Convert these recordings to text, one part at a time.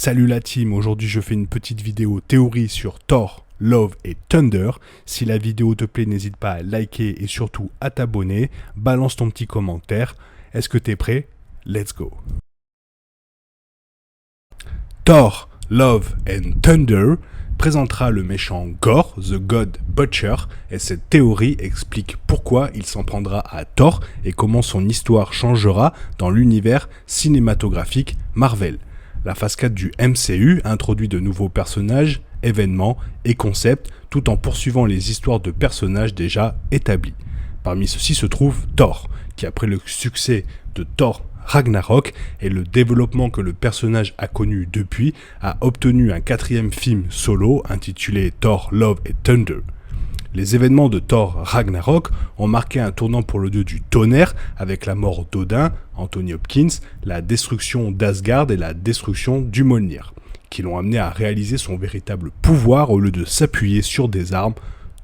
Salut la team, aujourd'hui je fais une petite vidéo théorie sur Thor, Love et Thunder. Si la vidéo te plaît, n'hésite pas à liker et surtout à t'abonner. Balance ton petit commentaire. Est-ce que t'es prêt? Let's go. Thor, Love and Thunder présentera le méchant Gorr, The God Butcher, et cette théorie explique pourquoi il s'en prendra à Thor et comment son histoire changera dans l'univers cinématographique Marvel. La phase 4 du MCU introduit de nouveaux personnages, événements et concepts tout en poursuivant les histoires de personnages déjà établis. Parmi ceux-ci se trouve Thor, qui après le succès de Thor Ragnarok et le développement que le personnage a connu depuis, a obtenu un 4e film solo intitulé Thor, Love and Thunder. Les événements de Thor Ragnarok ont marqué un tournant pour le dieu du tonnerre avec la mort d'Odin, Anthony Hopkins, la destruction d'Asgard et la destruction du Mjolnir, qui l'ont amené à réaliser son véritable pouvoir au lieu de s'appuyer sur des armes.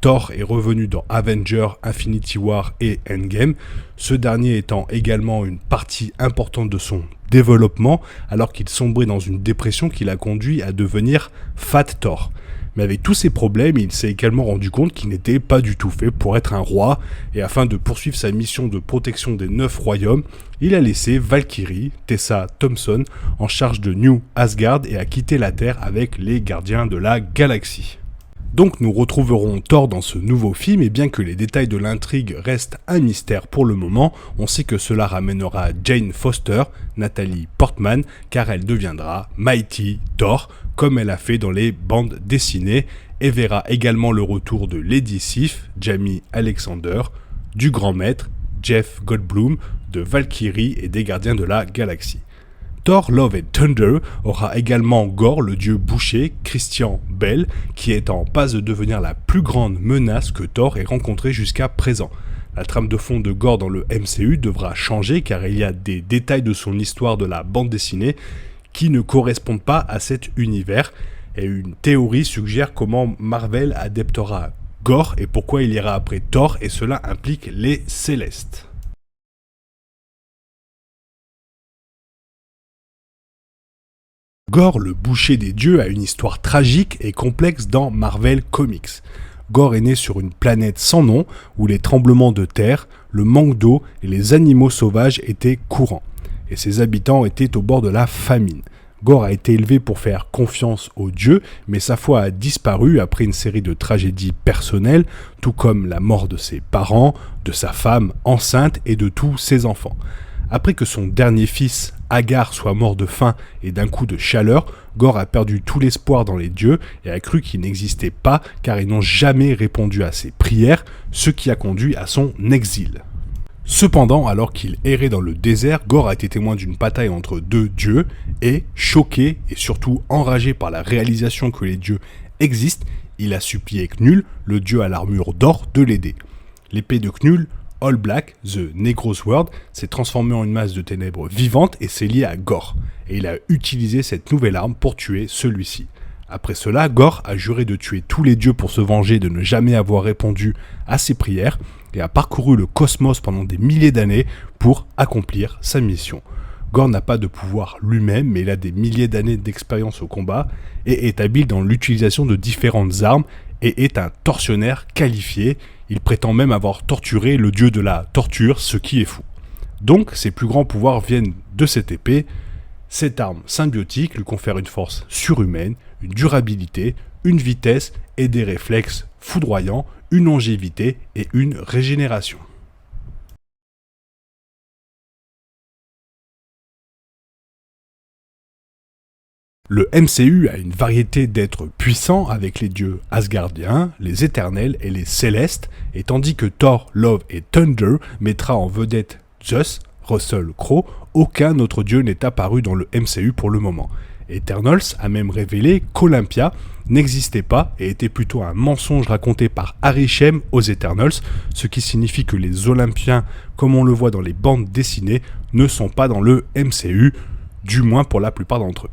Thor est revenu dans Avengers, Infinity War et Endgame, ce dernier étant également une partie importante de son développement alors qu'il sombrait dans une dépression qui l'a conduit à devenir Fat Thor. Mais avec tous ces problèmes, il s'est également rendu compte qu'il n'était pas du tout fait pour être un roi, et afin de poursuivre sa mission de protection des 9 royaumes, il a laissé Valkyrie, Tessa Thompson, en charge de New Asgard et a quitté la Terre avec les Gardiens de la Galaxie. Donc nous retrouverons Thor dans ce nouveau film, et bien que les détails de l'intrigue restent un mystère pour le moment, on sait que cela ramènera Jane Foster, Natalie Portman, car elle deviendra Mighty Thor, comme elle a fait dans les bandes dessinées, et verra également le retour de Lady Sif, Jamie Alexander, du Grand Maître, Jeff Goldblum, de Valkyrie et des Gardiens de la Galaxie. Thor, Love and Thunder aura également Gorr, le dieu boucher, Christian Bale, qui est en passe de devenir la plus grande menace que Thor ait rencontrée jusqu'à présent. La trame de fond de Gorr dans le MCU devra changer car il y a des détails de son histoire de la bande dessinée qui ne correspondent pas à cet univers, et une théorie suggère comment Marvel adaptera Gorr et pourquoi il ira après Thor, et cela implique les Célestes. Gorr, le boucher des dieux, a une histoire tragique et complexe dans Marvel Comics. Gorr est né sur une planète sans nom où les tremblements de terre, le manque d'eau et les animaux sauvages étaient courants, et ses habitants étaient au bord de la famine. Gorr a été élevé pour faire confiance aux dieux, mais sa foi a disparu après une série de tragédies personnelles, tout comme la mort de ses parents, de sa femme enceinte et de tous ses enfants. Après que son dernier fils, Agar, soit mort de faim et d'un coup de chaleur, Gorr a perdu tout l'espoir dans les dieux et a cru qu'ils n'existaient pas car ils n'ont jamais répondu à ses prières, ce qui a conduit à son exil. Cependant, alors qu'il errait dans le désert, Gorr a été témoin d'une bataille entre deux dieux et, choqué et surtout enragé par la réalisation que les dieux existent, il a supplié Knull, le dieu à l'armure d'or, de l'aider. L'épée de Knull, All Black, The Negro Sword, s'est transformé en une masse de ténèbres vivante et s'est lié à Gorr, et il a utilisé cette nouvelle arme pour tuer celui-ci. Après cela, Gorr a juré de tuer tous les dieux pour se venger de ne jamais avoir répondu à ses prières, et a parcouru le cosmos pendant des milliers d'années pour accomplir sa mission. Gorr n'a pas de pouvoir lui-même, mais il a des milliers d'années d'expérience au combat, et est habile dans l'utilisation de différentes armes, et est un tortionnaire qualifié. Il prétend même avoir torturé le dieu de la torture, ce qui est fou. Donc, ses plus grands pouvoirs viennent de cette épée. Cette arme symbiotique lui confère une force surhumaine, une durabilité, une vitesse et des réflexes foudroyants, une longévité et une régénération. Le MCU a une variété d'êtres puissants avec les dieux asgardiens, les éternels et les célestes, et tandis que Thor, Love et Thunder mettra en vedette Zeus, Russell Crowe, aucun autre dieu n'est apparu dans le MCU pour le moment. Eternals a même révélé qu'Olympia n'existait pas et était plutôt un mensonge raconté par Arishem aux Eternals, ce qui signifie que les Olympiens, comme on le voit dans les bandes dessinées, ne sont pas dans le MCU, du moins pour la plupart d'entre eux.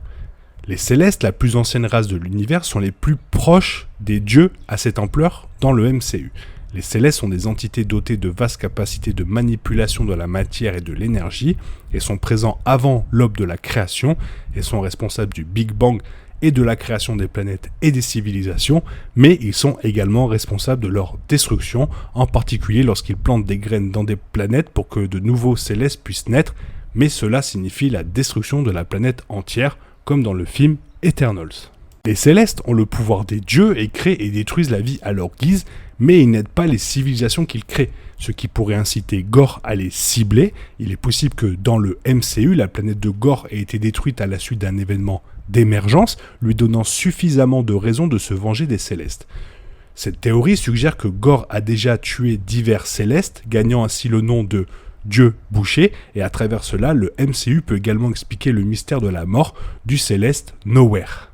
Les Célestes, la plus ancienne race de l'univers, sont les plus proches des dieux à cette ampleur dans le MCU. Les Célestes sont des entités dotées de vastes capacités de manipulation de la matière et de l'énergie, et sont présents avant l'aube de la création, et sont responsables du Big Bang et de la création des planètes et des civilisations, mais ils sont également responsables de leur destruction, en particulier lorsqu'ils plantent des graines dans des planètes pour que de nouveaux Célestes puissent naître, mais cela signifie la destruction de la planète entière, comme dans le film Eternals. Les Célestes ont le pouvoir des dieux et créent et détruisent la vie à leur guise, mais ils n'aident pas les civilisations qu'ils créent, ce qui pourrait inciter Gorr à les cibler. Il est possible que dans le MCU, la planète de Gorr ait été détruite à la suite d'un événement d'émergence, lui donnant suffisamment de raisons de se venger des Célestes. Cette théorie suggère que Gorr a déjà tué divers Célestes, gagnant ainsi le nom de Dieu boucher, et à travers cela, le MCU peut également expliquer le mystère de la mort du Céleste Knowhere.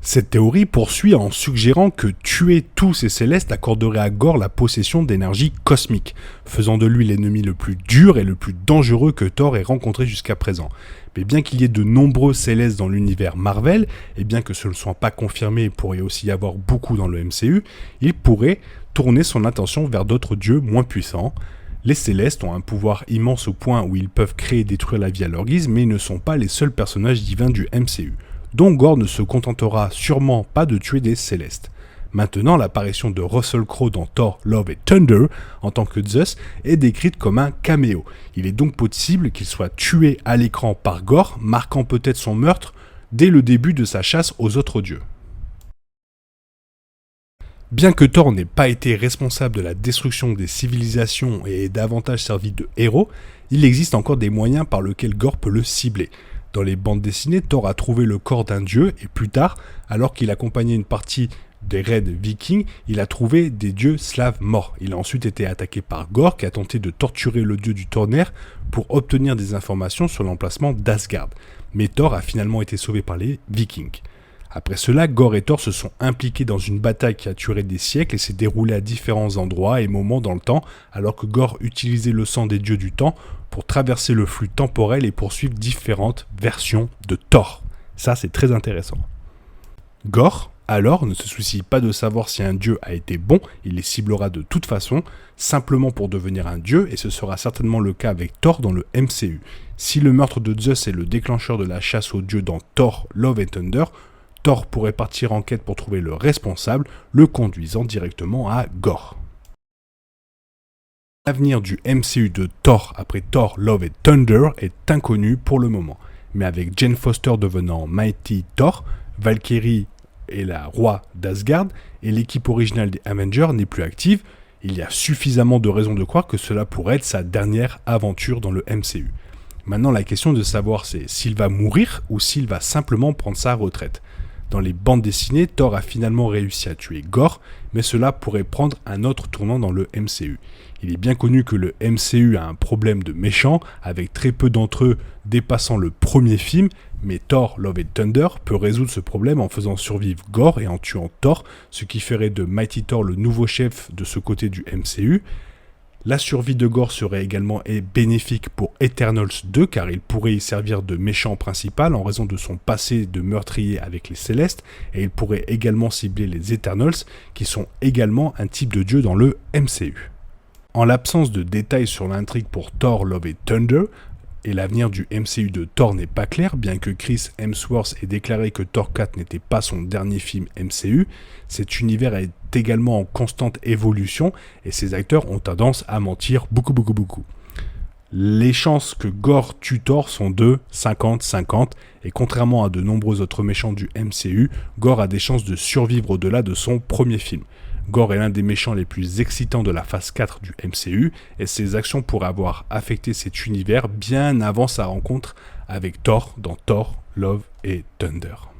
Cette théorie poursuit en suggérant que tuer tous ces Célestes accorderait à Gorr la possession d'énergie cosmique, faisant de lui l'ennemi le plus dur et le plus dangereux que Thor ait rencontré jusqu'à présent. Mais bien qu'il y ait de nombreux Célestes dans l'univers Marvel, et bien que ce ne soit pas confirmé, il pourrait aussi y avoir beaucoup dans le MCU, il pourrait tourner son attention vers d'autres dieux moins puissants. Les Célestes ont un pouvoir immense au point où ils peuvent créer et détruire la vie à leur guise, mais ils ne sont pas les seuls personnages divins du MCU. Donc Gorr ne se contentera sûrement pas de tuer des Célestes. Maintenant, l'apparition de Russell Crowe dans Thor, Love and Thunder en tant que Zeus est décrite comme un caméo. Il est donc possible qu'il soit tué à l'écran par Gorr, marquant peut-être son meurtre dès le début de sa chasse aux autres dieux. Bien que Thor n'ait pas été responsable de la destruction des civilisations et ait davantage servi de héros, il existe encore des moyens par lesquels Gorr peut le cibler. Dans les bandes dessinées, Thor a trouvé le corps d'un dieu et plus tard, alors qu'il accompagnait une partie des raids vikings, il a trouvé des dieux slaves morts. Il a ensuite été attaqué par Gorr qui a tenté de torturer le dieu du tonnerre pour obtenir des informations sur l'emplacement d'Asgard. Mais Thor a finalement été sauvé par les vikings. Après cela, Gorr et Thor se sont impliqués dans une bataille qui a duré des siècles et s'est déroulée à différents endroits et moments dans le temps, alors que Gorr utilisait le sang des dieux du temps pour traverser le flux temporel et poursuivre différentes versions de Thor. Ça, c'est très intéressant. Gorr, alors, ne se soucie pas de savoir si un dieu a été bon, il les ciblera de toute façon, simplement pour devenir un dieu, et ce sera certainement le cas avec Thor dans le MCU. Si le meurtre de Zeus est le déclencheur de la chasse aux dieux dans Thor, Love and Thunder, Thor pourrait partir en quête pour trouver le responsable, le conduisant directement à Gorr. L'avenir du MCU de Thor après Thor, Love and Thunder est inconnu pour le moment, mais avec Jane Foster devenant Mighty Thor, Valkyrie est la roi d'Asgard et l'équipe originale des Avengers n'est plus active, il y a suffisamment de raisons de croire que cela pourrait être sa dernière aventure dans le MCU. Maintenant, la question de savoir c'est s'il va mourir ou s'il va simplement prendre sa retraite. Dans les bandes dessinées, Thor a finalement réussi à tuer Gorr, mais cela pourrait prendre un autre tournant dans le MCU. Il est bien connu que le MCU a un problème de méchants, avec très peu d'entre eux dépassant le premier film, mais Thor, Love and Thunder peut résoudre ce problème en faisant survivre Gorr et en tuant Thor, ce qui ferait de Mighty Thor le nouveau chef de ce côté du MCU. La survie de Gorr serait également bénéfique pour Eternals 2 car il pourrait y servir de méchant principal en raison de son passé de meurtrier avec les Célestes et il pourrait également cibler les Eternals qui sont également un type de dieu dans le MCU. En l'absence de détails sur l'intrigue pour Thor, Love and Thunder, et l'avenir du MCU de Thor n'est pas clair, bien que Chris Hemsworth ait déclaré que Thor 4 n'était pas son dernier film MCU, cet univers est également en constante évolution et ses acteurs ont tendance à mentir beaucoup. Les chances que Gorr tue Thor sont de 50-50 et contrairement à de nombreux autres méchants du MCU, Gorr a des chances de survivre au-delà de son premier film. Gorr est l'un des méchants les plus excitants de la phase 4 du MCU et ses actions pourraient avoir affecté cet univers bien avant sa rencontre avec Thor dans Thor, Love et Thunder.